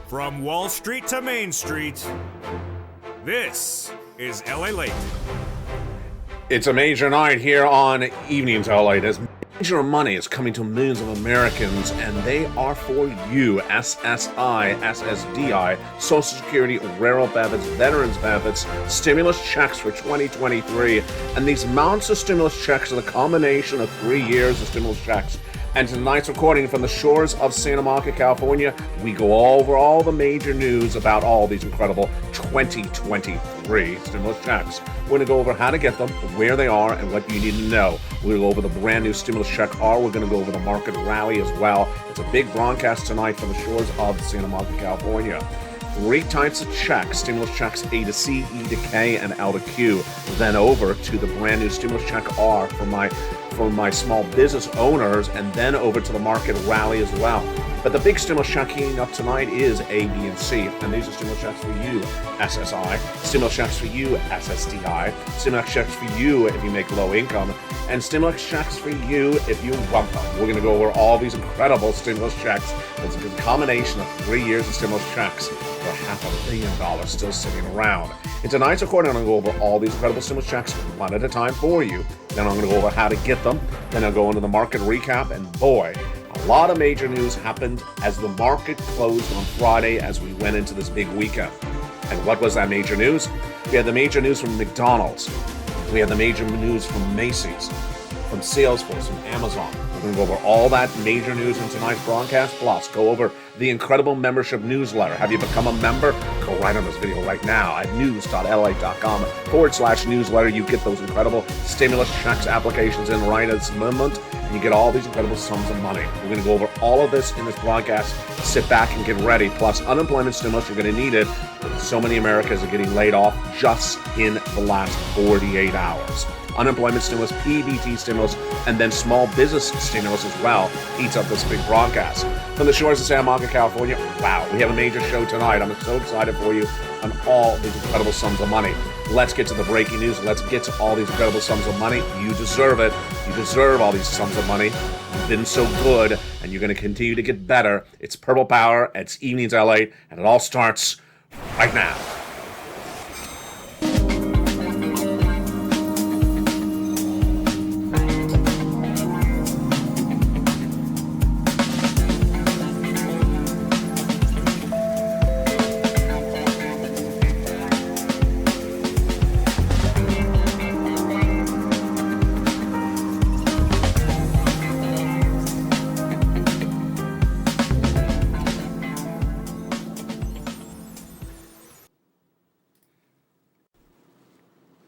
From Wall Street to Main Street, this is LALATE. It's a major night here on Evenings LA as major money is coming to millions of Americans, and they are for you. SSI, SSDI, Social Security, railroad benefits, veterans benefits, stimulus checks for 2023. And these amounts of stimulus checks are the combination of 3 years of stimulus checks. And tonight's recording from the shores of Santa Monica, California, we go over all the major news about all these incredible 2023 stimulus checks. We're going to go over how to get them, where they are, and what you need to know. We'll go over the brand new stimulus check R. We're going to go over the market rally as well. It's a big broadcast tonight from the shores of Santa Monica, California. 3 types of checks: stimulus checks A to C, E to K, and L to Q. Then over to the brand new stimulus check R for my small business owners, and then over to the market rally as well. But the big stimulus check heating up tonight is A, B, and C. And these are stimulus checks for you, SSI, stimulus checks for you, SSDI, stimulus checks for you if you make low income, and stimulus checks for you if you want them. We're going to go over all these incredible stimulus checks. It's a combination of 3 years of stimulus checks for $500 million still sitting around. In tonight's recording, I'm going to go over all these incredible stimulus checks one at a time for you. Then I'm going to go over how to get them. Then I'll go into the market recap, and boy, a lot of major news happened as the market closed on Friday as we went into this big weekend. And what was that major news? We had the major news from McDonald's. We had the major news from Macy's, from Salesforce, from Amazon. We're going to go over all that major news in tonight's broadcast, plus go over the incredible membership newsletter. Have you become a member? Go right on this video right now at news.la.com/newsletter. You get those incredible stimulus checks applications in right at this moment, and you get all these incredible sums of money. We're going to go over all of this in this broadcast. Sit back and get ready. Plus, unemployment stimulus, you're going to need it. So many Americans are getting laid off just in the last 48 hours. Unemployment stimulus, PEBT stimulus, and then small business stimulus as well heats up this big broadcast. From the shores of Santa Monica, California, wow, we have a major show tonight. I'm so excited for you on all these incredible sums of money. Let's get to the breaking news. Let's get to all these incredible sums of money. You deserve it. You deserve all these sums of money. You've been so good, and you're going to continue to get better. It's Purple Power. It's Evenings LA, and it all starts right now.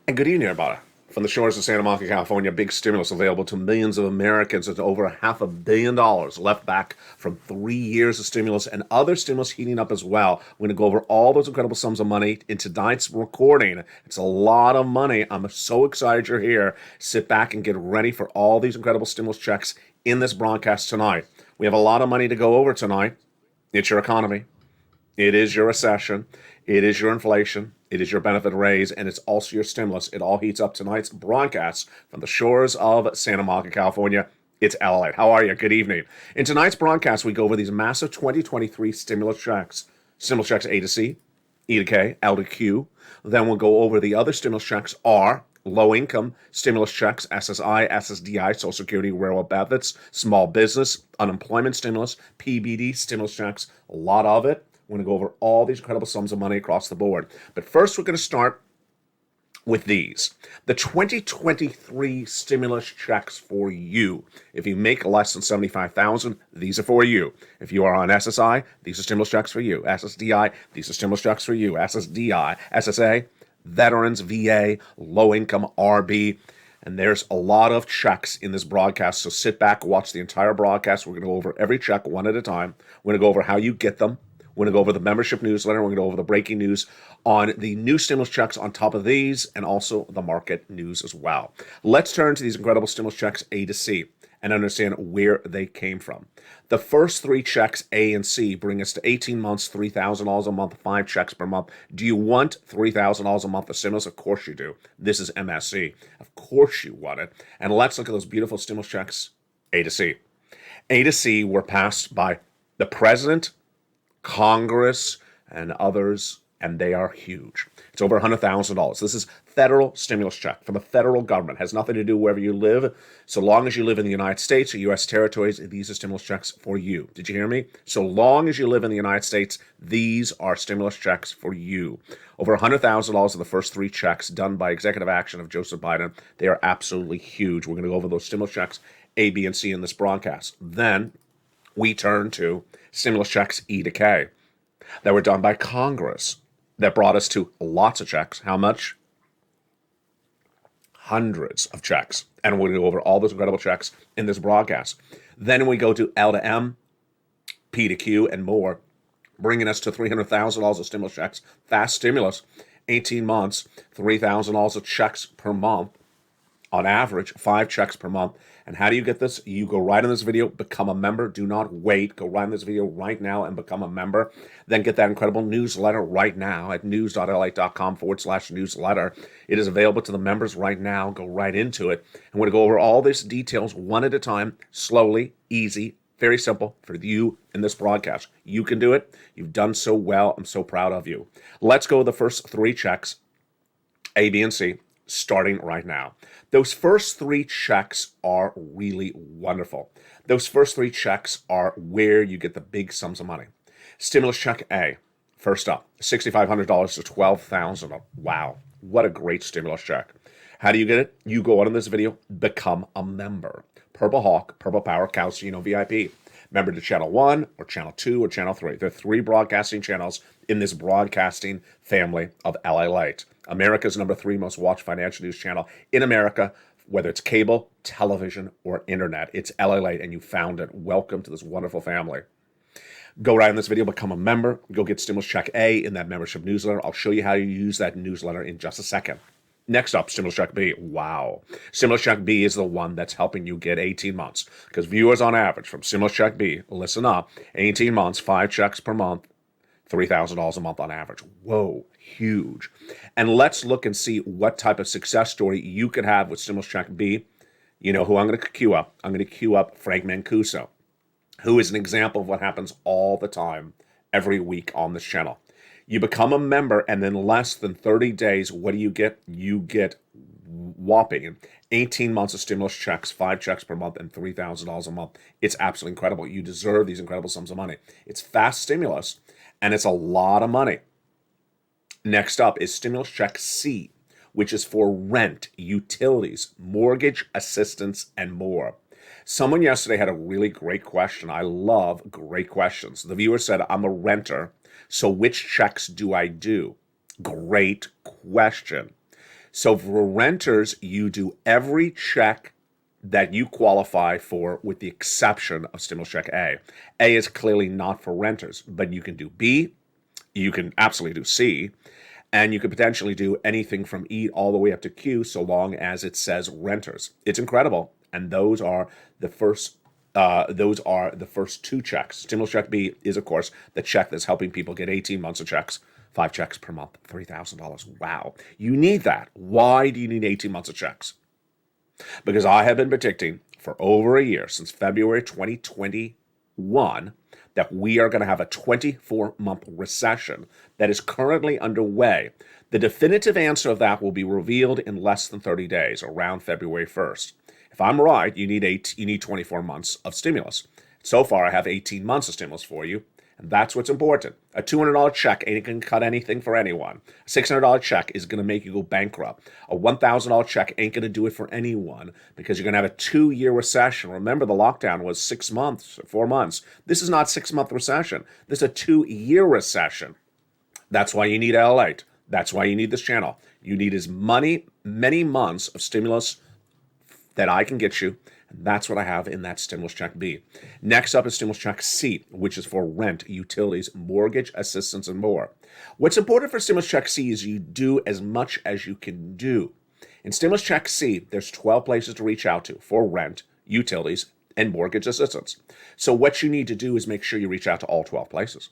And good evening, everybody. From the shores of Santa Monica, California, big stimulus available to millions of Americans. It's over $500 million left back from 3 years of stimulus and other stimulus heating up as well. We're going to go over all those incredible sums of money in tonight's recording. It's a lot of money. I'm so excited you're here. Sit back and get ready for all these incredible stimulus checks in this broadcast tonight. We have a lot of money to go over tonight. It's your economy. It is your recession. It is your inflation. It is your benefit raise, and it's also your stimulus. It all heats up tonight's broadcast from the shores of Santa Monica, California. It's LALATE. How are you? Good evening. In tonight's broadcast, we go over these massive 2023 stimulus checks. Stimulus checks A to C, E to K, L to Q. Then we'll go over the other stimulus checks R, low-income stimulus checks, SSI, SSDI, Social Security, railroad benefits, small business, unemployment stimulus, PBD stimulus checks, a lot of it. We're going to go over all these incredible sums of money across the board. But first, we're going to start with these. The 2023 stimulus checks for you. If you make less than $75,000, these are for you. If you are on SSI, these are stimulus checks for you. SSDI, these are stimulus checks for you. SSDI, SSA, veterans, VA, low-income, RB. And there's a lot of checks in this broadcast, so sit back, watch the entire broadcast. We're going to go over every check one at a time. We're going to go over how you get them. We're going to go over the membership newsletter. We're going to go over the breaking news on the new stimulus checks on top of these, and also the market news as well. Let's turn to these incredible stimulus checks A to C and understand where they came from. The first 3 checks, A and C, bring us to 18 months, $3,000 a month, 5 checks per month. Do you want $3,000 a month of stimulus? Of course you do. This is MSC. Of course you want it. And let's look at those beautiful stimulus checks, A to C. A to C were passed by the president Congress and others, and they are huge. It's over $100,000. This is federal stimulus check from the federal government. It has nothing to do wherever you live. So long as you live in the United States or U.S. territories, these are stimulus checks for you. Did you hear me? So long as you live in the United States, these are stimulus checks for you. Over $100,000 of the first 3 checks done by executive action of Joseph Biden. They are absolutely huge. We're going to go over those stimulus checks A, B, and C in this broadcast. Then we turn to stimulus checks E to K that were done by Congress that brought us to lots of checks. How much? Hundreds of checks. And we're going to go over all those incredible checks in this broadcast. Then we go to L to M, P to Q, and more, bringing us to $300,000 of stimulus checks. Fast stimulus, 18 months, $3,000 of checks per month. On average, 5 checks per month. And how do you get this? You go right in this video, become a member. Do not wait. Go right in this video right now and become a member. Then get that incredible newsletter right now at news.lalate.com/newsletter. It is available to the members right now. Go right into it. And we're going to go over all these details one at a time, slowly, easy, very simple for you in this broadcast. You can do it. You've done so well. I'm so proud of you. Let's go with the first 3 checks, A, B, and C, starting right now. Those first 3 checks are really wonderful. Those first 3 checks are where you get the big sums of money. Stimulus check A, first up, $6,500 to $12,000. Wow, what a great stimulus check. How do you get it? You go on in this video, become a member. Purple Hawk, Purple Power, Calcino VIP. Member to Channel 1 or Channel 2 or Channel 3. There are 3 broadcasting channels in this broadcasting family of LALATE. America's number 3 most watched financial news channel in America, whether it's cable, television, or internet. It's LALATE, and you found it. Welcome to this wonderful family. Go right in this video, become a member. Go get Stimulus Check A in that membership newsletter. I'll show you how you use that newsletter in just a second. Next up, Stimulus Check B. Wow. Stimulus Check B is the one that's helping you get 18 months. Because viewers on average from Stimulus Check B, listen up, 18 months, 5 checks per month, $3,000 a month on average. Whoa, huge. And let's look and see what type of success story you could have with Stimulus Check B. You know who I'm going to queue up? I'm going to queue up Frank Mancuso, who is an example of what happens all the time, every week on this channel. You become a member, and then less than 30 days, what do you get? You get whopping 18 months of stimulus checks, 5 checks per month, and $3,000 a month. It's absolutely incredible. You deserve these incredible sums of money. It's fast stimulus, and it's a lot of money. Next up is Stimulus Check C, which is for rent, utilities, mortgage assistance, and more. Someone yesterday had a really great question. I love great questions. The viewer said, I'm a renter, so which checks do I do? Great question. So for renters, you do every check that you qualify for with the exception of Stimulus Check A. A is clearly not for renters, but you can do B, you can absolutely do C, and you could potentially do anything from E all the way up to Q so long as it says renters. It's incredible, and those are the first 2 checks. Stimulus Check B is, of course, the check that's helping people get 18 months of checks, 5 checks per month, $3,000. Wow. You need that. Why do you need 18 months of checks? Because I have been predicting for over a year, since February 2021, that we are going to have a 24-month recession that is currently underway. The definitive answer of that will be revealed in less than 30 days, around February 1st. If I'm right, you need 24 months of stimulus. So far, I have 18 months of stimulus for you, and that's what's important. A $200 check ain't going to cut anything for anyone. A $600 check is going to make you go bankrupt. A $1,000 check ain't going to do it for anyone because you're going to have a 2-year recession. Remember, the lockdown was 6 months, 4 months. This is not 6-month recession. This is a 2-year recession. That's why you need LALATE. That's why you need this channel. You need as many months of stimulus that I can get you. And that's what I have in that Stimulus Check B. Next up is Stimulus Check C, which is for rent, utilities, mortgage assistance, and more. What's important for Stimulus Check C is you do as much as you can do. In Stimulus Check C, there's 12 places to reach out to for rent, utilities, and mortgage assistance. So what you need to do is make sure you reach out to all 12 places.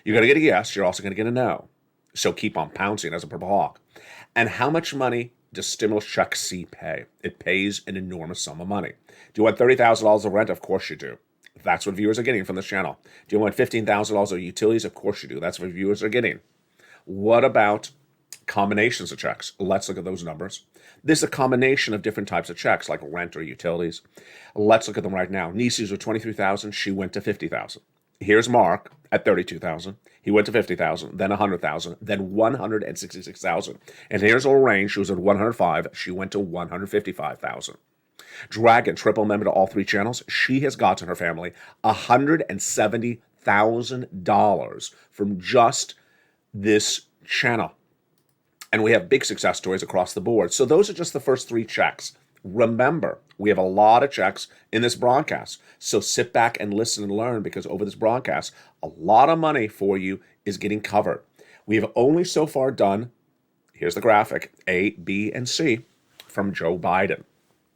You're going to get a yes. You're also going to get a no. So keep on pouncing as a Purple Hawk. And how much money does Stimulus Check C pay? It pays an enormous sum of money. Do you want $30,000 of rent? Of course you do. That's what viewers are getting from this channel. Do you want $15,000 of utilities? Of course you do. That's what viewers are getting. What about combinations of checks? Let's look at those numbers. This is a combination of different types of checks, like rent or utilities. Let's look at them right now. Nieces were $23,000. She went to $50,000. Here's Mark at $32,000. He went to $50,000, then $100,000, then $166,000. And here's Lorraine. She was at $105,000. She went to $155,000. Dragon, triple member to all three channels. She has got to her family $170,000 from just this channel. And we have big success stories across the board. So those are just the first three checks. Remember, we have a lot of checks in this broadcast. So sit back and listen and learn, because over this broadcast, a lot of money for you is getting covered. We have only so far done, here's the graphic, A, B, and C from Joe Biden.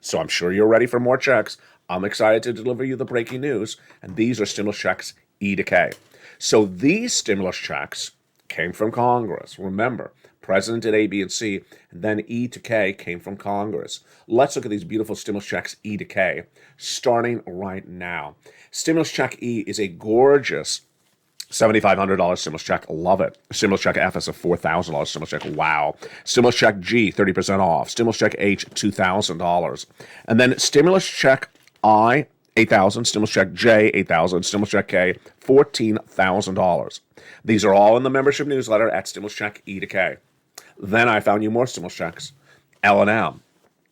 So I'm sure you're ready for more checks. I'm excited to deliver you the breaking news. And these are stimulus checks E to K. So these stimulus checks came from Congress. Remember, President did A, B, and C, and then E to K came from Congress. Let's look at these beautiful stimulus checks E to K, starting right now. Stimulus check E is a gorgeous $7,500 stimulus check. Love it. Stimulus check F is a $4,000 stimulus check. Wow. Stimulus check G, 30% off. Stimulus check H, $2,000. And then stimulus check I, $8,000. Stimulus check J, $8,000. Stimulus check K, $14,000. These are all in the membership newsletter at stimulus check E to K. Then I found you more stimulus checks. L&M,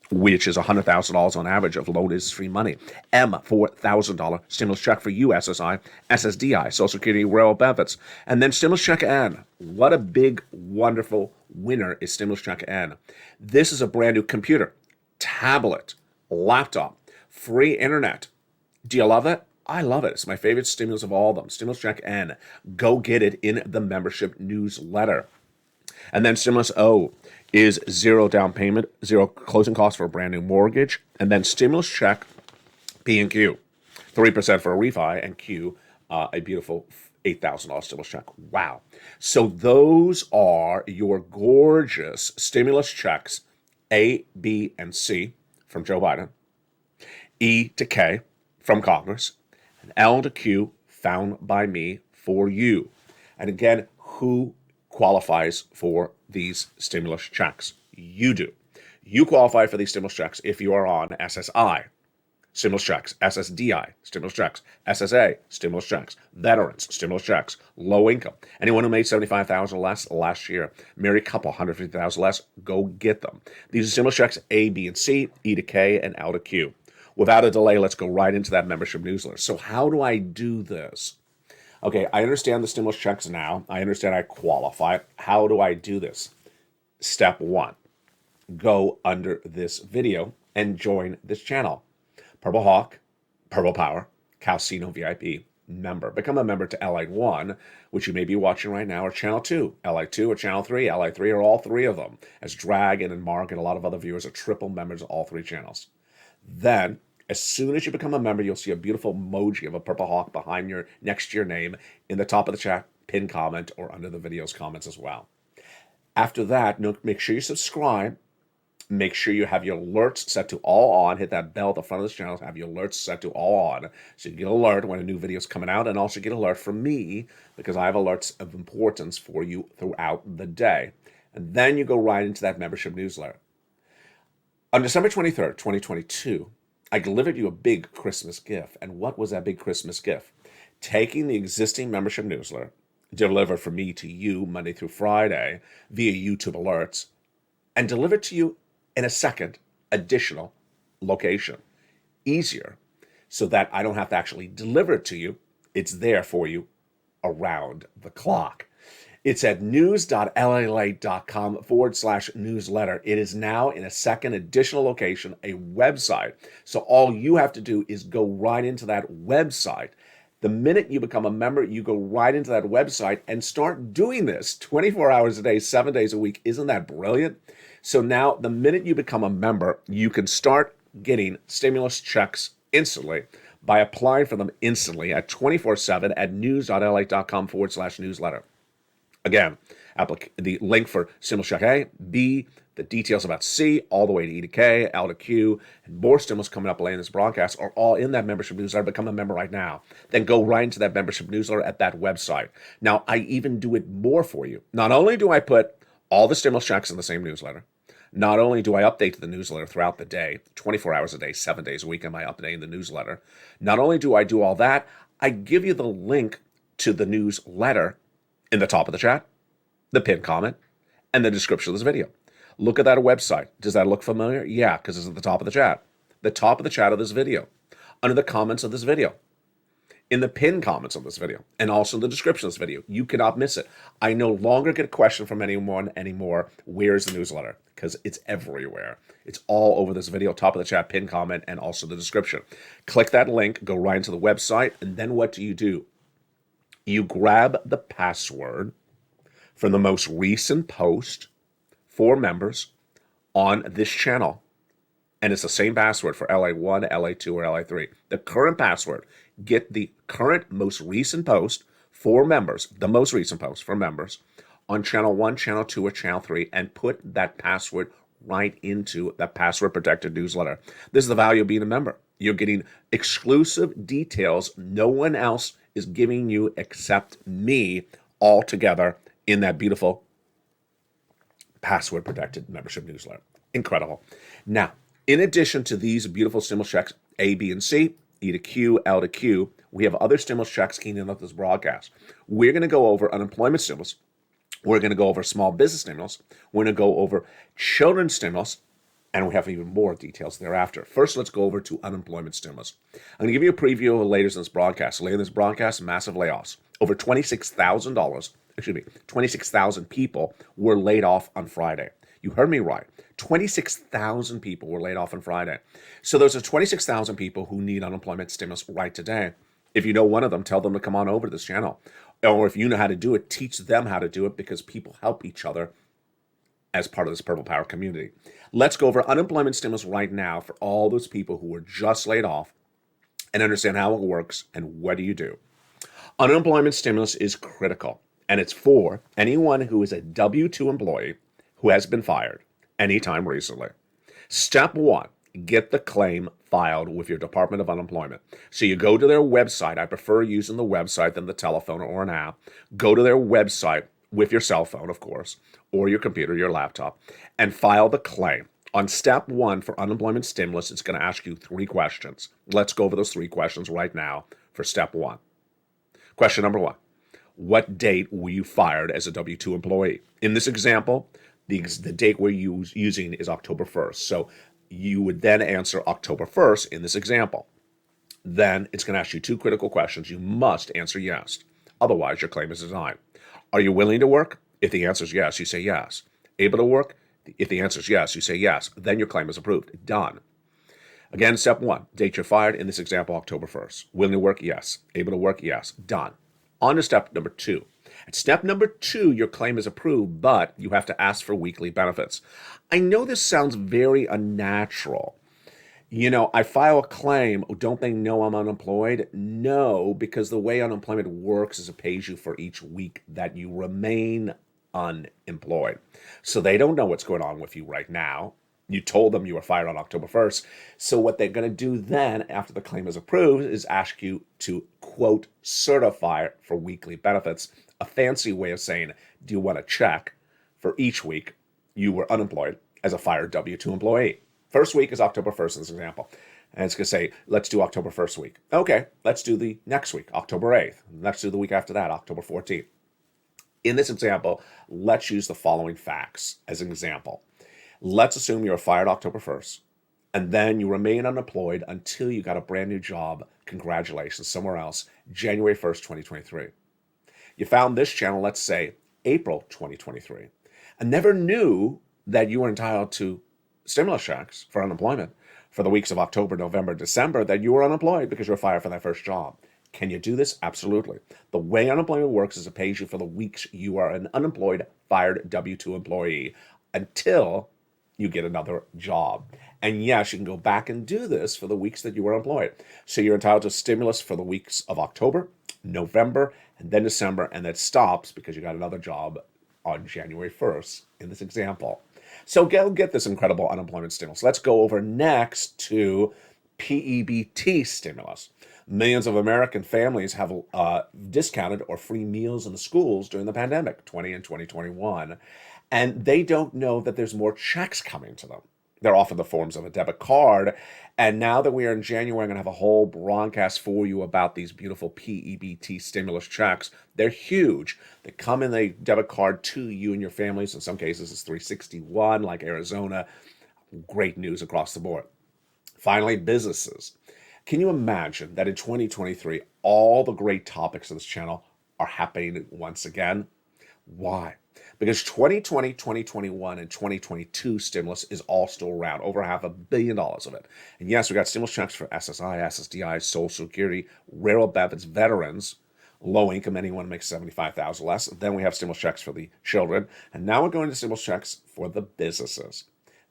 which is $100,000 on average of loan is free money. M, $4,000 stimulus check for you, SSI, SSDI, Social Security, Rural Benefits. And then stimulus check N. What a big, wonderful winner is stimulus check N. This is a brand new computer, tablet, laptop, free internet. Do you love that? I love it. It's my favorite stimulus of all of them. Stimulus check N. Go get it in the membership newsletter. And then stimulus O is zero down payment, zero closing costs for a brand new mortgage. And then stimulus check P and Q, 3% for a refi, and Q, a beautiful $8,000 stimulus check. Wow. So those are your gorgeous stimulus checks, A, B, and C from Joe Biden, E to K from Congress, and L to Q found by me for you. And again, who qualifies for these stimulus checks? You do. You qualify for these stimulus checks if you are on SSI, stimulus checks, SSDI, stimulus checks, SSA, stimulus checks, veterans, stimulus checks, low income. Anyone who made $75,000 less last year, married couple, $150,000 less, go get them. These are stimulus checks A, B, and C, E to K, and L to Q. Without a delay, let's go right into that membership newsletter. So how do I do this? Okay, I understand the stimulus checks now. I understand I qualify. How do I do this? Step one, go under this video and join this channel. Purple Hawk, Purple Power, Calcino VIP member. Become a member to LALATE 1, which you may be watching right now, or Channel 2, LALATE 2 or Channel 3, LALATE 3, or all three of them, as Dragon and Mark and a lot of other viewers are triple members of all three channels. Then, as soon as you become a member, you'll see a beautiful emoji of a Purple Hawk behind your next to your name in the top of the chat, pin comment, or under the video's comments as well. After that, make sure you subscribe. Make sure you have your alerts set to all on. Hit that bell at the front of this channel. Have your alerts set to all on, so you get alert when a new video is coming out, and also get alert from me, because I have alerts of importance for you throughout the day. And then you go right into that membership newsletter. On December 23rd, 2022, I delivered you a big Christmas gift. And what was that big Christmas gift? Taking the existing membership newsletter, delivered from me to you Monday through Friday via YouTube alerts, and delivered to you in a second additional location. Easier, so that I don't have to actually deliver it to you. It's there for you around the clock. It's at news.lalate.com/newsletter. It is now in a second additional location, a website. So all you have to do is go right into that website. The minute you become a member, you go right into that website and start doing this 24 hours a day, 7 days a week. Isn't that brilliant? So now the minute you become a member, you can start getting stimulus checks instantly by applying for them instantly at 24/7 at news.lalate.com/newsletter. Again, the link for stimulus check A, B, the details about C, all the way to E to K, L to Q, and more stimulus coming up later in this broadcast are all in that membership newsletter. Become a member right now. Then go right into that membership newsletter at that website. Now, I even do it more for you. Not only do I put all the stimulus checks in the same newsletter, not only do I update the newsletter throughout the day, 24 hours a day, 7 days a week, am I updating the newsletter? Not only do I do all that, I give you the link to the newsletter in the top of the chat, the pinned comment, and the description of this video. Look at that website. Does that look familiar? Yeah, because it's at the top of the chat. The top of the chat of this video, under the comments of this video, in the pinned comments of this video, and also the description of this video. You cannot miss it. I no longer get a question from anyone anymore, where's the newsletter? Because it's everywhere. It's all over this video, top of the chat, pinned comment, and also the description. Click that link, go right into the website, and then what do? You grab the password from the most recent post for members on this channel. And it's the same password for LA1, LA2, or LA3. The current password. Get the current most recent post for members, the most recent post for members on channel 1, channel 2, or channel 3, and put that password right into that password protected newsletter. This is the value of being a member. You're getting exclusive details no one else is giving you except me, all together in that beautiful password protected membership newsletter. Incredible. Now, in addition to these beautiful stimulus checks, A, B, and C, E to Q, L to Q, we have other stimulus checks keying up this broadcast. We're going to go over unemployment stimulus. We're going to go over small business stimulus. We're going to go over children's stimulus, and we have even more details thereafter. First, let's go over to unemployment stimulus. I'm going to give you a preview of later in this broadcast. Later in this broadcast, massive layoffs. Over $26,000 people were laid off on Friday. You heard me right. 26,000 people were laid off on Friday. So those are 26,000 people who need unemployment stimulus right today. If you know one of them, tell them to come on over to this channel. Or if you know how to do it, teach them how to do it, because people help each other as part of this Purple Power community. Let's go over unemployment stimulus right now for all those people who were just laid off and understand how it works and what do you do. Unemployment stimulus is critical, and it's for anyone who is a W-2 employee who has been fired anytime recently. Step 1, get the claim filed with your Department of Unemployment. So you go to their website. I prefer using the website than the telephone or an app. Go to their website with your cell phone, of course, or your computer, your laptop, and file the claim. On step 1 for unemployment stimulus, it's going to ask you 3 questions. Let's go over those 3 questions right now for step 1. Question number 1. What date were you fired as a W-2 employee? In this example, the date we're using is October 1st. So you would then answer October 1st in this example. Then it's going to ask you 2 critical questions. You must answer yes. Otherwise, your claim is denied. Are you willing to work? If the answer is yes, you say yes. Able to work? If the answer is yes, you say yes. Then your claim is approved. Done. Again, step 1, date you're fired. In this example, October 1st. Willing to work? Yes. Able to work? Yes. Done. On to step number 2. At step number 2, your claim is approved, but you have to ask for weekly benefits. I know this sounds very unnatural. You know, I file a claim. Don't they know I'm unemployed? No, because the way unemployment works is it pays you for each week that you remain unemployed. So they don't know what's going on with you right now. You told them you were fired on October 1st. So what they're going to do then, after the claim is approved, is ask you to, quote, certify for weekly benefits. A fancy way of saying, do you want a check for each week you were unemployed as a fired W-2 employee? First week is October 1st in this example. And it's going to say, let's do October 1st week. Okay, let's do the next week, October 8th. Let's do the week after that, October 14th. In this example, let's use the following facts as an example. Let's assume you were fired October 1st, and then you remain unemployed until you got a brand new job, congratulations, somewhere else, January 1st, 2023. You found this channel, let's say, April 2023, and never knew that you were entitled to stimulus checks for unemployment for the weeks of October, November, December, that you were unemployed because you were fired for that first job. Can you do this? Absolutely. The way unemployment works is it pays you for the weeks you are an unemployed, fired W-2 employee until you get another job. And yes, you can go back and do this for the weeks that you were employed. So you're entitled to stimulus for the weeks of October, November, and then December, and that stops because you got another job on January 1st in this example. So go get this incredible unemployment stimulus. Let's go over next to PEBT stimulus. Millions of American families have discounted or free meals in the schools during the pandemic, 20 and 2021, and they don't know that there's more checks coming to them. They're often the forms of a debit card. And now that we are in January, I'm going to have a whole broadcast for you about these beautiful PEBT stimulus checks. They're huge. They come in a debit card to you and your families. In some cases, it's 361, like Arizona. Great news across the board. Finally, businesses. Can you imagine that in 2023, all the great topics of this channel are happening once again? Why? Because 2020, 2021, and 2022 stimulus is all still around, over $500 million of it. And yes, we got stimulus checks for SSI, SSDI, Social Security, railroad benefits, veterans, low income, anyone who makes $75,000 less. Then we have stimulus checks for the children. And now we're going to stimulus checks for the businesses.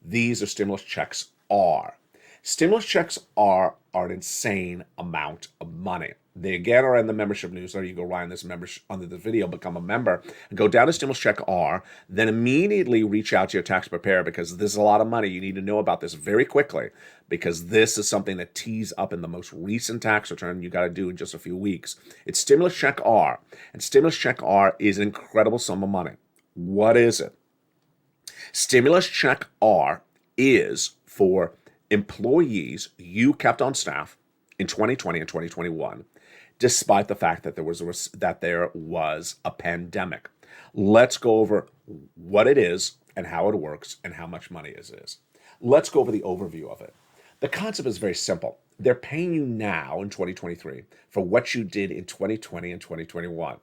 These are stimulus checks are. Stimulus checks are an insane amount of money. They again are in the membership newsletter. You go right in this membership under the video, become a member, and go down to Stimulus Check R, then immediately reach out to your tax preparer because this is a lot of money. You need to know about this very quickly because this is something that tees up in the most recent tax return you got to do in just a few weeks. It's Stimulus Check R, and Stimulus Check R is an incredible sum of money. What is it? Stimulus Check R is for employees you kept on staff in 2020 and 2021, despite the fact that there was a pandemic. Let's go over what it is and how it works and how much money it is. Let's go over the overview of it. The concept is very simple. They're paying you now in 2023 for what you did in 2020 and 2021.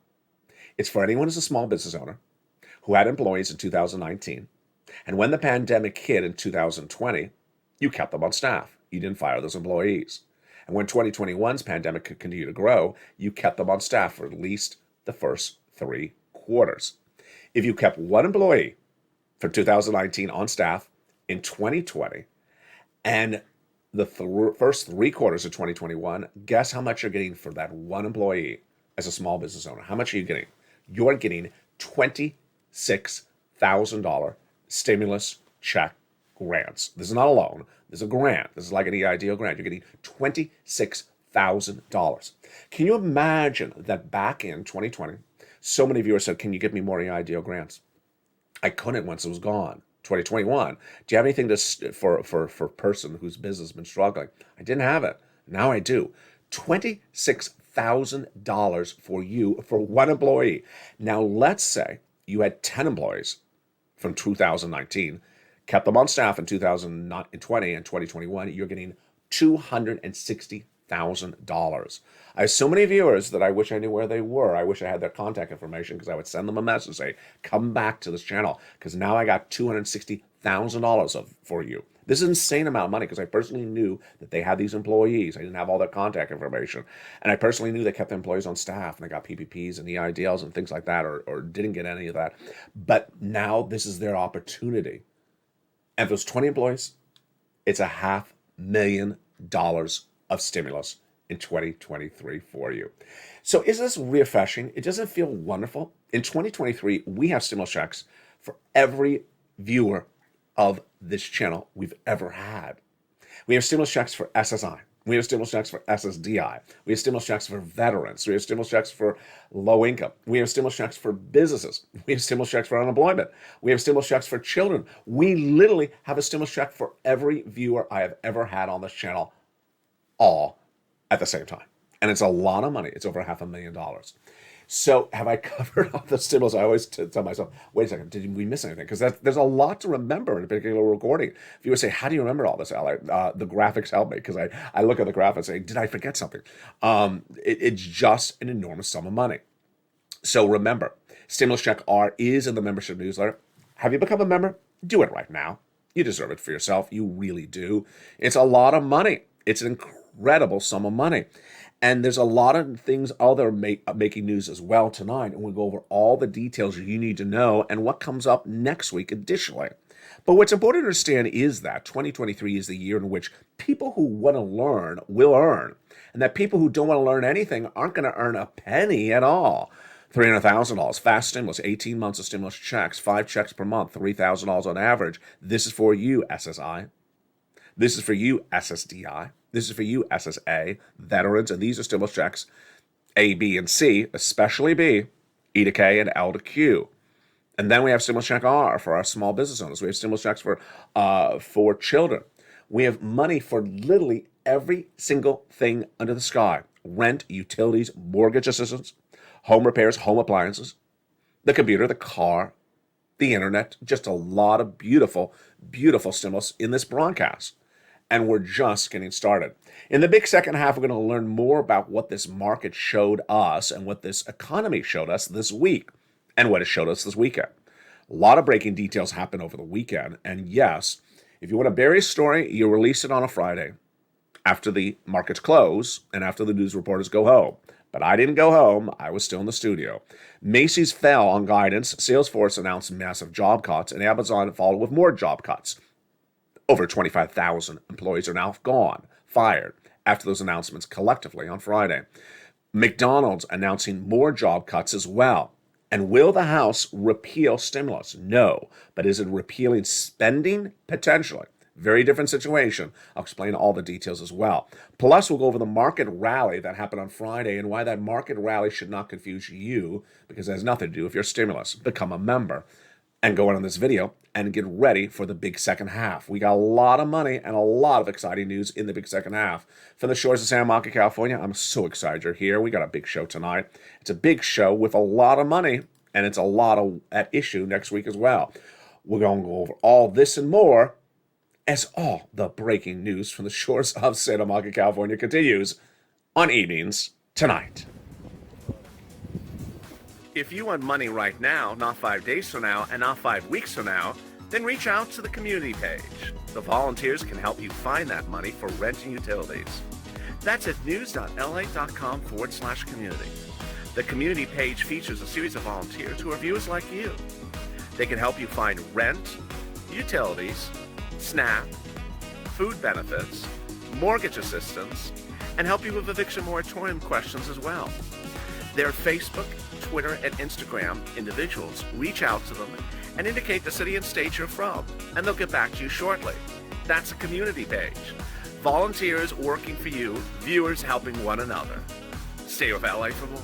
It's for anyone who's a small business owner who had employees in 2019. And when the pandemic hit in 2020, you kept them on staff. You didn't fire those employees. And when 2021's pandemic could continue to grow, you kept them on staff for at least the first 3 quarters. If you kept one employee from 2019 on staff in 2020 and the first 3 quarters of 2021, guess how much you're getting for that one employee as a small business owner? How much are you getting? You're getting $26,000 stimulus check grants. This is not a loan. This is a grant. This is like an EIDL grant. You're getting $26,000. Can you imagine that back in 2020, so many viewers said, can you give me more EIDL grants? I couldn't once it was gone. 2021, do you have anything for a person whose business has been struggling? I didn't have it. Now I do. $26,000 for you, for one employee. Now let's say you had 10 employees from 2019, kept them on staff in 2020 and 2021, you're getting $260,000. I have so many viewers that I wish I knew where they were. I wish I had their contact information because I would send them a message and say, come back to this channel because now I got $260,000 for you. This is an insane amount of money because I personally knew that they had these employees. I didn't have all their contact information. And I personally knew they kept the employees on staff and they got PPPs and EIDLs and things like that or didn't get any of that. But now this is their opportunity. And for those 20 employees, it's $500,000 of stimulus in 2023 for you. So is this refreshing? It doesn't feel wonderful. In 2023, we have stimulus checks for every viewer of this channel we've ever had. We have stimulus checks for SSI. We have stimulus checks for SSDI. We have stimulus checks for veterans. We have stimulus checks for low income. We have stimulus checks for businesses. We have stimulus checks for unemployment. We have stimulus checks for children. We literally have a stimulus check for every viewer I have ever had on this channel, all at the same time. And it's a lot of money. It's over $500,000. So have I covered all the stimulus? I always tell myself, wait a second, did we miss anything? Because there's a lot to remember in a particular recording. If you would say, how do you remember all this, Ali? The graphics help me because I look at the graph and say, did I forget something? It's just an enormous sum of money. So remember, Stimulus Check R is in the membership newsletter. Have you become a member? Do it right now. You deserve it for yourself. You really do. It's a lot of money. It's an incredible sum of money. And there's a lot of things other making news as well tonight. And we'll go over all the details you need to know and what comes up next week additionally. But what's important to understand is that 2023 is the year in which people who want to learn will earn. And that people who don't want to learn anything aren't going to earn a penny at all. $300,000 fast stimulus, 18 months of stimulus checks, 5 checks per month, $3,000 on average. This is for you, SSI. This is for you, SSDI. This is for you, SSA, veterans, and these are stimulus checks A, B, and C, especially B, E to K, and L to Q. And then we have stimulus check R for our small business owners. We have stimulus checks for children. We have money for literally every single thing under the sky. Rent, utilities, mortgage assistance, home repairs, home appliances, the computer, the car, the internet, just a lot of beautiful, beautiful stimulus in this broadcast. And we're just getting started. In the big second half, we're going to learn more about what this market showed us and what this economy showed us this week and what it showed us this weekend. A lot of breaking details happened over the weekend. And yes, if you want to bury a story, you release it on a Friday after the markets close and after the news reporters go home. But I didn't go home. I was still in the studio. Macy's fell on guidance. Salesforce announced massive job cuts, and Amazon followed with more job cuts. Over 25,000 employees are now gone, fired, after those announcements collectively on Friday. McDonald's announcing more job cuts as well. And will the House repeal stimulus? No. But is it repealing spending? Potentially. Very different situation. I'll explain all the details as well. Plus, we'll go over the market rally that happened on Friday and why that market rally should not confuse you, because it has nothing to do with your stimulus. Become a member and go on this video and get ready for the big second half. We got a lot of money and a lot of exciting news in the big second half. From the shores of Santa Monica, California, I'm so excited you're here. We got a big show tonight. It's a big show with a lot of money, and it's a lot at issue next week as well. We're going to go over all this and more as all the breaking news from the shores of Santa Monica, California continues on Evenings Tonight. If you want money right now, not 5 days from now, and not 5 weeks from now, then reach out to the community page. The volunteers can help you find that money for rent and utilities. That's at news.lalate.com/community. The community page features a series of volunteers who are viewers like you. They can help you find rent, utilities, SNAP, food benefits, mortgage assistance, and help you with eviction moratorium questions as well. Their Facebook, Twitter, and Instagram individuals reach out to them and indicate the city and state you're from, and they'll get back to you shortly. That's a community page. Volunteers working for you, viewers helping one another. Stay with LA for more.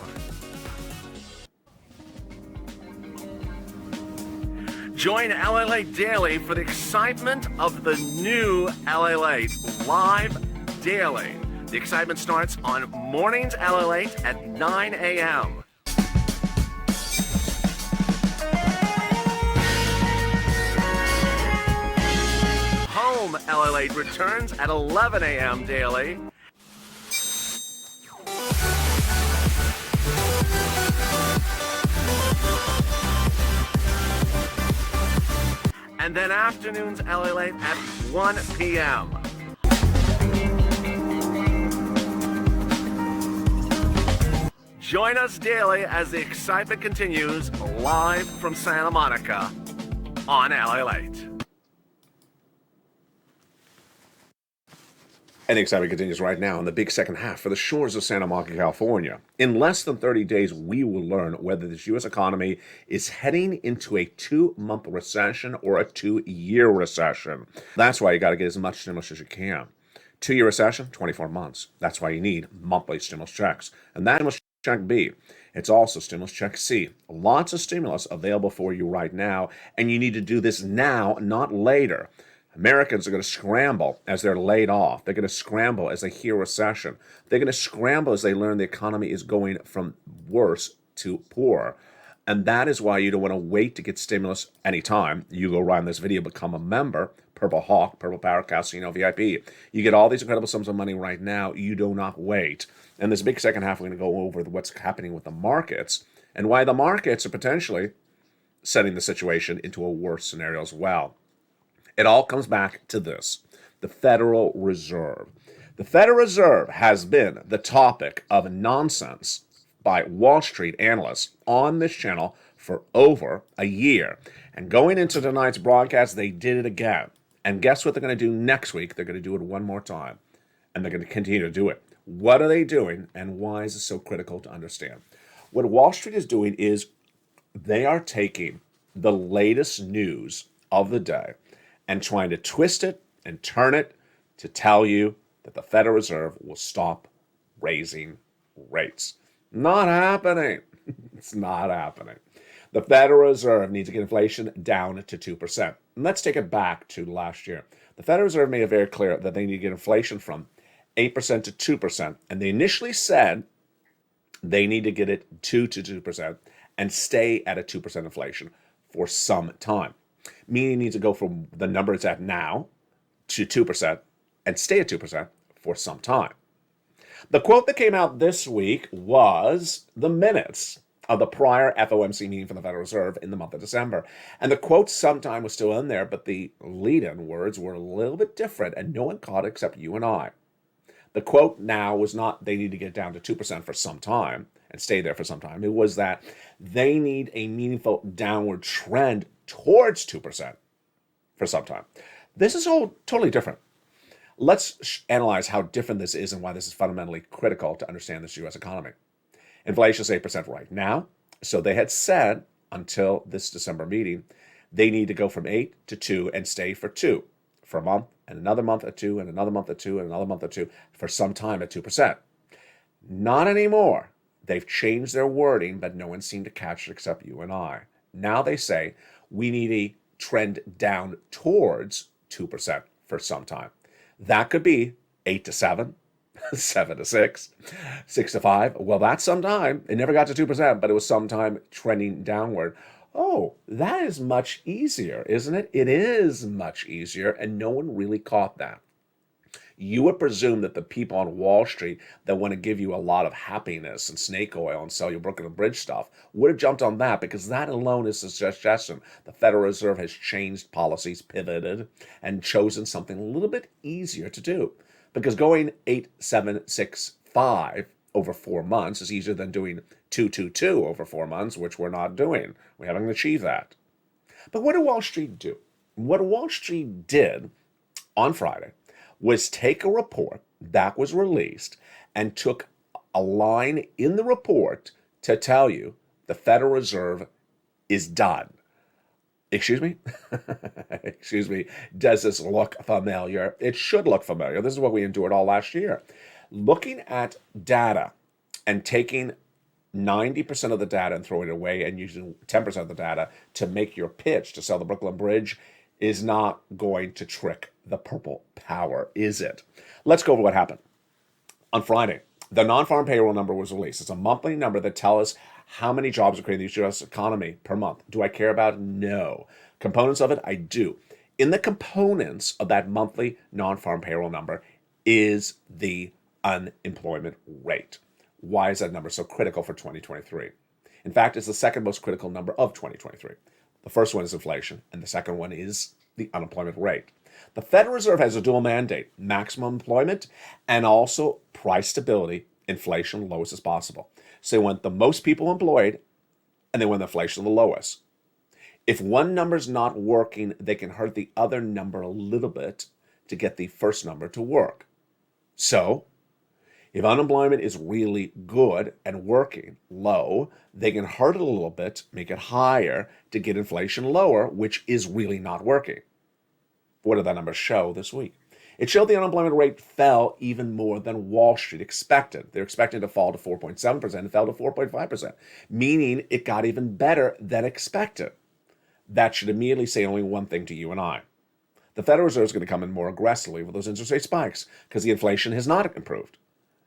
Join LALATE Daily for the excitement of the new LALATE live daily. The excitement starts on Mornings LALATE at 9 a.m. Home LALATE returns at 11 a.m. daily. And then afternoons LALATE at 1 p.m. Join us daily as the excitement continues live from Santa Monica on LALATE. And the excitement continues right now in the big second half for the shores of Santa Monica, California. In less than 30 days, we will learn whether this U.S. economy is heading into a 2-month recession or a 2-year recession. That's why you got to get as much stimulus as you can. 2-year recession, 24 months. That's why you need monthly stimulus checks. And that stimulus check B. It's also stimulus check C. Lots of stimulus available for you right now, and you need to do this now, not later. Americans are going to scramble as they're laid off. They're going to scramble as they hear recession. They're going to scramble as they learn the economy is going from worse to poor. And that is why you don't want to wait to get stimulus anytime. You go around this video, become a member, Purple Hawk, Purple Power Casino VIP. You get all these incredible sums of money right now. You do not wait. And this big second half, we're going to go over what's happening with the markets and why the markets are potentially setting the situation into a worse scenario as well. It all comes back to this, the Federal Reserve. The Federal Reserve has been the topic of nonsense by Wall Street analysts on this channel for over a year. And going into tonight's broadcast, they did it again. And guess what they're going to do next week? They're going to do it one more time. And they're going to continue to do it. What are they doing, and why is it so critical to understand? What Wall Street is doing is they are taking the latest news of the day and trying to twist it and turn it to tell you that the Federal Reserve will stop raising rates. Not happening. It's not happening. The Federal Reserve needs to get inflation down to 2%. And let's take it back to last year. The Federal Reserve made it very clear that they need to get inflation from 8% to 2%. And they initially said they need to get it to 2% and stay at a 2% inflation for some time. Meaning it needs to go from the number it's at now to 2% and stay at 2% for some time. The quote that came out this week was the minutes of the prior FOMC meeting from the Federal Reserve in the month of December. And the quote sometime was still in there, but the lead-in words were a little bit different, and no one caught it except you and I. The quote now was not they need to get down to 2% for some time and stay there for some time. It was that they need a meaningful downward trend towards 2% for some time. This is all totally different. Let's analyze how different this is and why this is fundamentally critical to understand this U.S. economy. Inflation is 8% right now. So they had said until this December meeting, they need to go from 8 to 2 and stay for 2 for a month and another month at 2 and another month at 2 and another month at 2 for some time at 2%. Not anymore. They've changed their wording, but no one seemed to catch it except you and I. Now they say we need a trend down towards 2% for some time. That could be 8 to 7, 7 to 6, 6 to 5. Well, that's some time. It never got to 2%, but it was sometime trending downward. Oh, that is much easier, isn't it? It is much easier, and no one really caught that. You would presume that the people on Wall Street that want to give you a lot of happiness and snake oil and sell you Brooklyn Bridge stuff would have jumped on that, because that alone is a suggestion. The Federal Reserve has changed policies, pivoted, and chosen something a little bit easier to do. Because going 8, 7, 6, 5 over 4 months is easier than doing 2, 2, 2 over 4 months, which we're not doing. We haven't achieved that. But what did Wall Street do? What Wall Street did on Friday was take a report that was released and took a line in the report to tell you the Federal Reserve is done. Excuse me? Excuse me. Does this look familiar? It should look familiar. This is what we endured all last year. Looking at data and taking 90% of the data and throwing it away and using 10% of the data to make your pitch to sell the Brooklyn Bridge is not going to trick the purple power, is it? Let's go over what happened. On Friday, the non-farm payroll number was released. It's a monthly number that tells us how many jobs are created in the U.S. economy per month. Do I care about it? No. Components of it? I do. In the components of that monthly non-farm payroll number is the unemployment rate. Why is that number so critical for 2023? In fact, it's the second most critical number of 2023. The first one is inflation, and the second one is the unemployment rate. The Federal Reserve has a dual mandate: maximum employment and also price stability, inflation lowest as possible. So they want the most people employed, and they want the inflation the lowest. If one number's not working, they can hurt the other number a little bit to get the first number to work. So if unemployment is really good and working low, they can hurt it a little bit, make it higher to get inflation lower, which is really not working. What did that number show this week? It showed the unemployment rate fell even more than Wall Street expected. They're expecting to fall to 4.7% and fell to 4.5%, meaning it got even better than expected. That should immediately say only one thing to you and I. The Federal Reserve is going to come in more aggressively with those interest rate spikes because the inflation has not improved.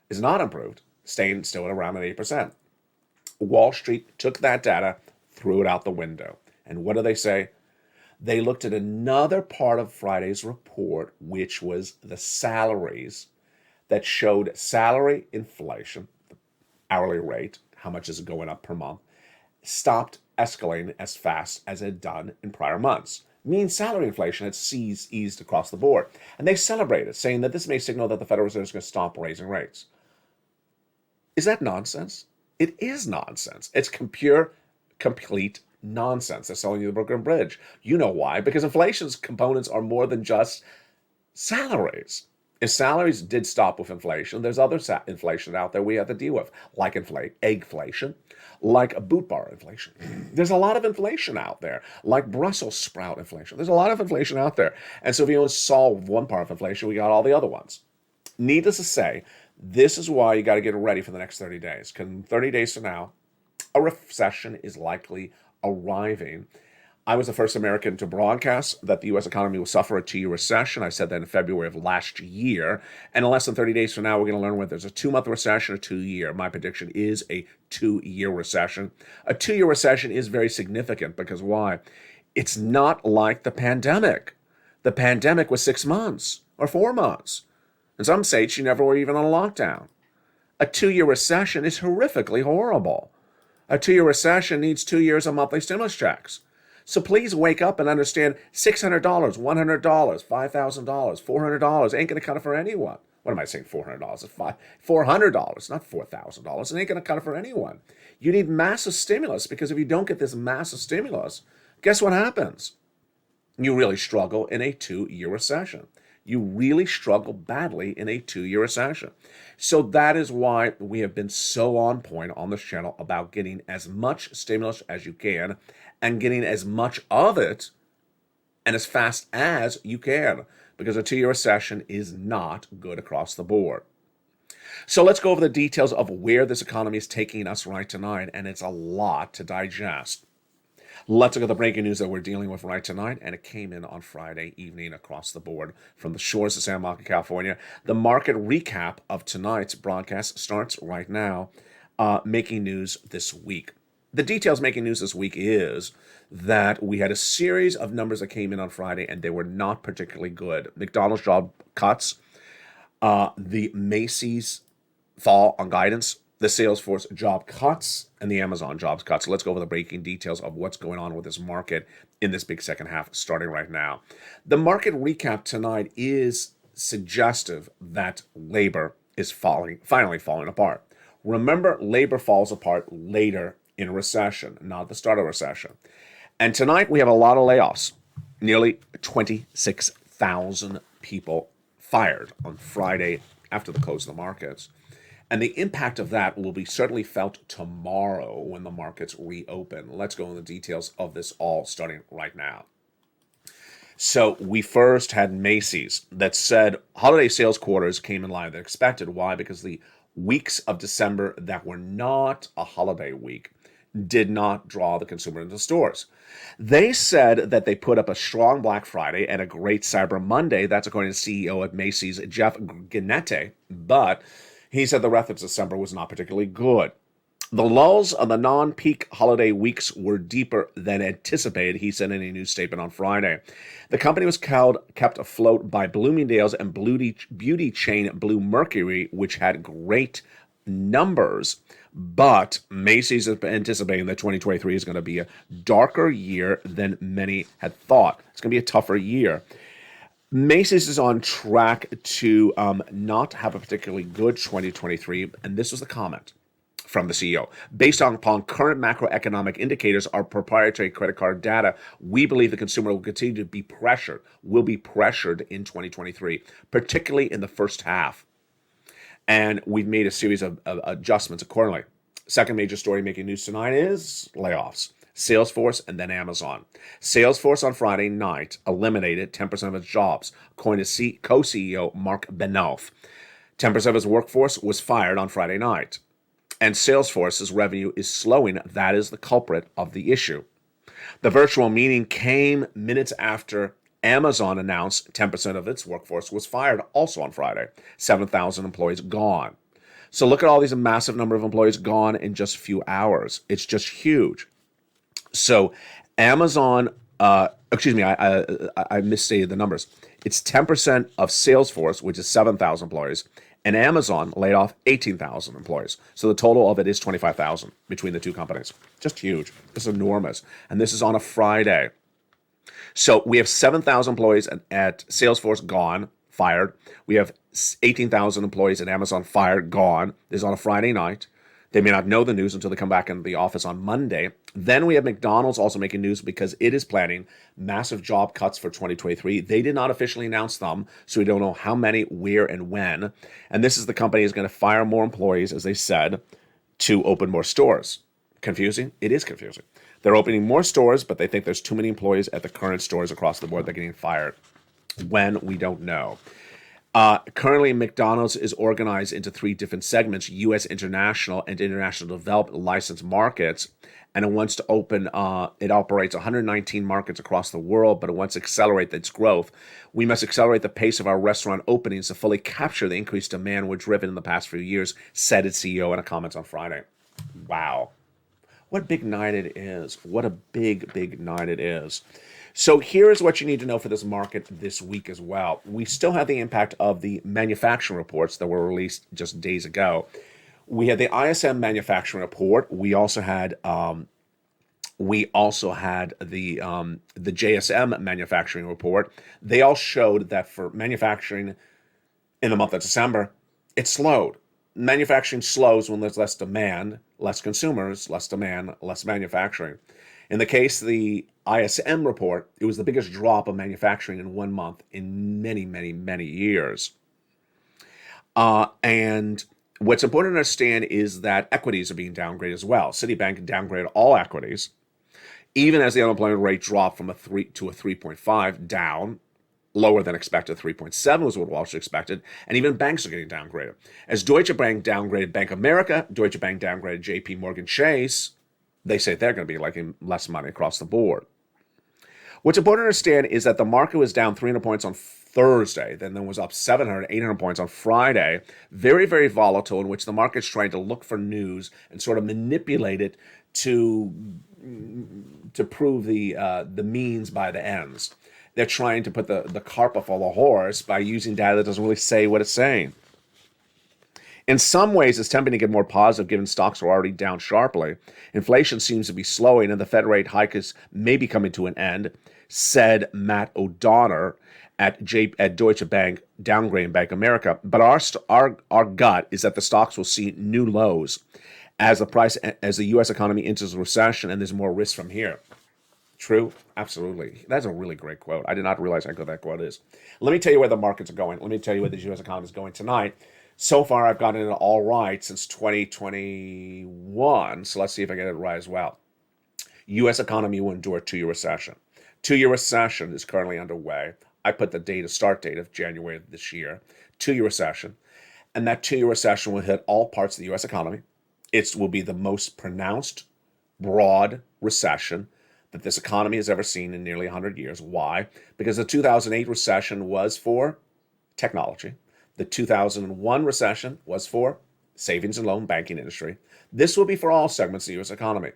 Is not improved, staying still at around an 8%. Wall Street took that data, threw it out the window. And what do they say? They looked at another part of Friday's report, which was the salaries, that showed salary inflation, the hourly rate, how much is it going up per month, stopped escalating as fast as it had done in prior months. Means salary inflation had eased across the board. And they celebrated, saying that this may signal that the Federal Reserve is going to stop raising rates. Is that nonsense? It is nonsense. It's pure, complete nonsense. They're selling you the Brooklyn Bridge. You know why? Because inflation's components are more than just salaries. If salaries did stop with inflation, there's other inflation out there we have to deal with, like eggflation, like boot bar inflation. There's a lot of inflation out there, like Brussels sprout inflation. There's a lot of inflation out there. And so if you want to solve one part of inflation, we got all the other ones. Needless to say, this is why you got to get ready for the next 30 days. Because 30 days from now, a recession is likely arriving. I was the first American to broadcast that the U.S. economy will suffer a 2-year recession. I said that in February of last year. And in less than 30 days from now, we're going to learn whether there's a 2-month recession or 2-year. My prediction is a 2-year recession. A 2-year recession is very significant because why? It's not like the pandemic. The pandemic was 6 months or 4 months. In some states, you never were even on a lockdown. A 2-year recession is horrifically horrible. A 2-year recession needs 2 years of monthly stimulus checks. So please wake up and understand $600, $100, $5,000, $400 ain't going to cut it for anyone. What am I saying? $400? It's $400, not $4,000. It ain't going to cut it for anyone. You need massive stimulus because if you don't get this massive stimulus, guess what happens? You really struggle in a 2-year recession. You really struggle badly in a 2-year recession. So that is why we have been so on point on this channel about getting as much stimulus as you can and getting as much of it and as fast as you can, because a 2-year recession is not good across the board. So let's go over the details of where this economy is taking us right tonight, and it's a lot to digest. Let's look at the breaking news that we're dealing with right tonight, and it came in on Friday evening across the board from the shores of Santa Monica, California. The market recap of tonight's broadcast starts right now, making news this week. The details making news this week is that we had a series of numbers that came in on Friday, and they were not particularly good. McDonald's job cuts, the Macy's fall on guidance, the Salesforce job cuts, and the Amazon jobs cuts. So let's go over the breaking details of what's going on with this market in this big second half starting right now. The market recap tonight is suggestive that labor is finally falling apart. Remember, labor falls apart later in a recession, not the start of a recession. And tonight we have a lot of layoffs. Nearly 26,000 people fired on Friday after the close of the markets. And the impact of that will be certainly felt tomorrow when the markets reopen. Let's go into the details of this all starting right now. So we first had Macy's that said holiday sales quarters came in line than expected. Why? Because the weeks of December that were not a holiday week did not draw the consumer into stores. They said that they put up a strong Black Friday and a great Cyber Monday. That's according to CEO at Macy's, Jeff Gennette. But he said the rest of December was not particularly good. The lulls of the non-peak holiday weeks were deeper than anticipated, he said in a news statement on Friday. The company was kept afloat by Bloomingdale's and beauty chain Bluemercury, which had great numbers. But Macy's is anticipating that 2023 is going to be a darker year than many had thought. It's going to be a tougher year. Macy's is on track to not have a particularly good 2023, and this was the comment from the CEO. Based upon current macroeconomic indicators, our proprietary credit card data, we believe the consumer will continue to be pressured in 2023, particularly in the first half. And we've made a series of adjustments accordingly. Second major story making news tonight is layoffs. Salesforce and then Amazon. Salesforce on Friday night eliminated 10% of its jobs, according to co-CEO Mark Benioff. 10% of its workforce was fired on Friday night. And Salesforce's revenue is slowing. That is the culprit of the issue. The virtual meeting came minutes after Amazon announced 10% of its workforce was fired also on Friday. 7,000 employees gone. So look at all these massive number of employees gone in just a few hours. It's just huge. So Amazon, I misstated the numbers. It's 10% of Salesforce, which is 7,000 employees, and Amazon laid off 18,000 employees. So the total of it is 25,000 between the two companies. Just huge. It's enormous. And this is on a Friday. So we have 7,000 employees at Salesforce gone, fired. We have 18,000 employees at Amazon fired, gone. This is on a Friday night. They may not know the news until they come back into the office on Monday. Then we have McDonald's also making news because it is planning massive job cuts for 2023. They did not officially announce them, so we don't know how many, where, and when. And this is the company is going to fire more employees, as they said, to open more stores. Confusing? It is confusing. They're opening more stores, but they think there's too many employees at the current stores across the board. They're getting fired. When? We don't know. Currently, McDonald's is organized into 3 different segments: U.S. international and international developed licensed markets. And it wants to open, it operates 119 markets across the world, but it wants to accelerate its growth. We must accelerate the pace of our restaurant openings to fully capture the increased demand we're driven in the past few years, said its CEO in a comment on Friday. Wow. What a big night it is. What a big, big night it is. So here's what you need to know for this market this week as well. We still have the impact of the manufacturing reports that were released just days ago. We had the ISM manufacturing report. We also had the JSM manufacturing report. They all showed that for manufacturing in the month of December, it slowed. Manufacturing slows when there's less demand, less consumers, less demand, less manufacturing. In the case of the ISM report, it was the biggest drop of manufacturing in 1 month in many, many, many years. And what's important to understand is that equities are being downgraded as well. Citibank downgraded all equities, even as the unemployment rate dropped from a 3 to a 3.5 down, lower than expected. 3.7 was what Wall Street expected, and even banks are getting downgraded. As Deutsche Bank downgraded Bank of America, Deutsche Bank downgraded JP Morgan Chase. They say they're going to be liking less money across the board. What's important to understand is that the market was down 300 points on Thursday, then was up 700, 800 points on Friday. Very, very volatile, in which the market's trying to look for news and sort of manipulate it to prove the means by the ends. They're trying to put the cart before the horse by using data that doesn't really say what it's saying. In some ways, it's tempting to get more positive given stocks are already down sharply. Inflation seems to be slowing and the Fed rate hike is maybe coming to an end, said Matt O'Donnell at Deutsche Bank, downgrading Bank of America. But our gut is that the stocks will see new lows as the U.S. economy enters a recession and there's more risk from here. True? Absolutely. That's a really great quote. I did not realize how good that quote is. Let me tell you where the markets are going. Let me tell you where the U.S. economy is going tonight. So far, I've gotten it all right since 2021. So let's see if I get it right as well. U.S. economy will endure a 2-year recession. 2-year recession is currently underway. I put the start date of January of this year. 2-year recession. And that 2-year recession will hit all parts of the U.S. economy. It will be the most pronounced, broad recession that this economy has ever seen in nearly 100 years. Why? Because the 2008 recession was for technology. The 2001 recession was for savings and loan banking industry. This will be for all segments of the U.S. economy.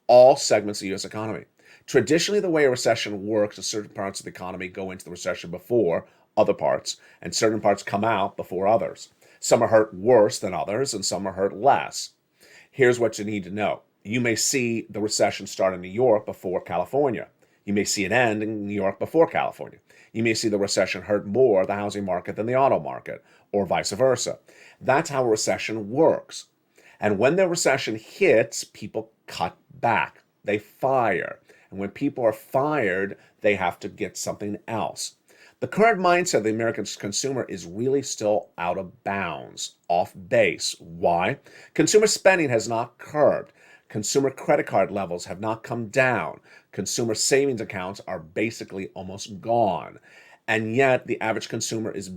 All segments of the U.S. economy. Traditionally, the way a recession works is certain parts of the economy go into the recession before other parts, and certain parts come out before others. Some are hurt worse than others, and some are hurt less. Here's what you need to know. You may see the recession start in New York before California. You may see it end in New York before California. You may see the recession hurt more the housing market than the auto market, or vice versa. That's how a recession works. And when the recession hits, people cut back. They fire. And when people are fired, they have to get something else. The current mindset of the American consumer is really still out of bounds, off base. Why? Consumer spending has not curbed. Consumer credit card levels have not come down. Consumer savings accounts are basically almost gone. And yet the average consumer is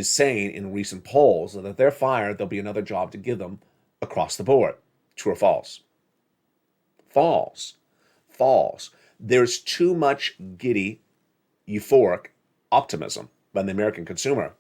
saying in recent polls that if they're fired, there'll be another job to give them across the board. True or false? False. False. There's too much giddy, euphoric optimism by the American consumer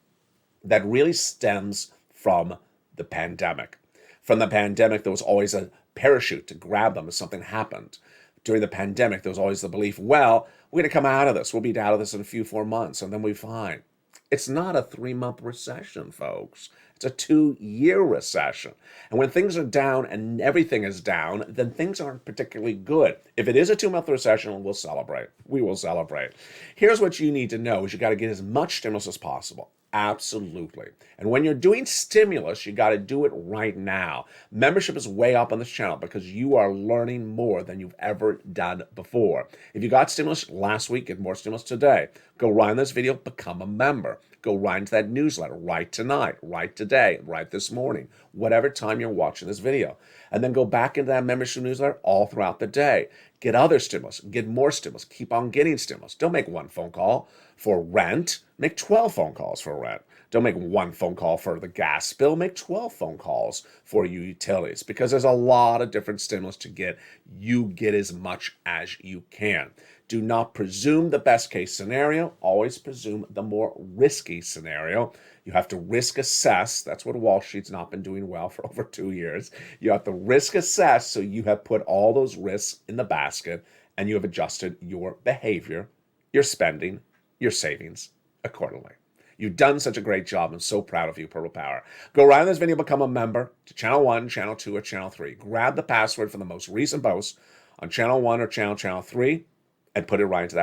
that really stems from the pandemic. From the pandemic, there was always a parachute to grab them if something happened. During the pandemic, there was always the belief, well, we're going to come out of this. We'll be out of this in a few 4 months, and then we'll be fine. It's not a 3-month recession, folks. It's a 2-year recession. And when things are down and everything is down, then things aren't particularly good. If it is a 2-month recession, we'll celebrate. We will celebrate. Here's what you need to know is you got to get as much stimulus as possible. Absolutely. And when you're doing stimulus, you got to do it right now. Membership is way up on this channel because you are learning more than you've ever done before. If you got stimulus last week, get more stimulus today. Go right on this video, become a member. Go right into that newsletter right tonight, right today, right this morning, whatever time you're watching this video. And then go back into that membership newsletter all throughout the day. Get other stimulus, get more stimulus, keep on getting stimulus. Don't make one phone call for rent, make 12 phone calls for rent. Don't make one phone call for the gas bill, make 12 phone calls for your utilities because there's a lot of different stimulus to get. You get as much as you can. Do not presume the best case scenario, always presume the more risky scenario. You have to risk assess. That's what Wall Street's not been doing well for over 2 years. You have to risk assess, so you have put all those risks in the basket and you have adjusted your behavior, your spending, your savings accordingly. You've done such a great job. I'm so proud of you, Purple Power. Go right on this video, become a member to Channel 1, Channel 2, or Channel 3. Grab the password from the most recent post on Channel 1 or Channel 3 and put it right into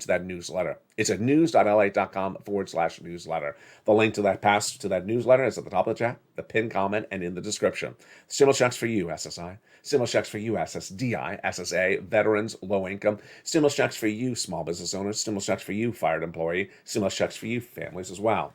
that newsletter. It's at news.lalate.com/newsletter. The link to that newsletter is at the top of the chat, the pinned comment, and in the description. Stimulus checks for you, SSI. Stimulus checks for you, SSDI, SSA, veterans, low income. Stimulus checks for you, small business owners. Stimulus checks for you, fired employee. Stimulus checks for you, families as well.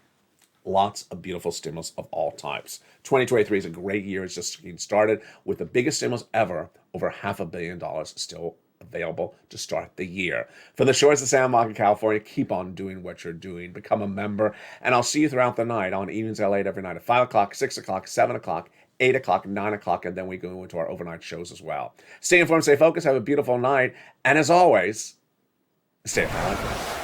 Lots of beautiful stimulus of all types. 2023 is a great year. It's just getting started with the biggest stimulus ever, over $500 million still available to start the year. From the shores of Santa Monica, California, keep on doing what you're doing. Become a member, and I'll see you throughout the night on Evenings LALATE every night at 5 o'clock, 6 o'clock, 7 o'clock, 8 o'clock, 9 o'clock, and then we go into our overnight shows as well. Stay informed, stay focused, have a beautiful night, and as always, stay up.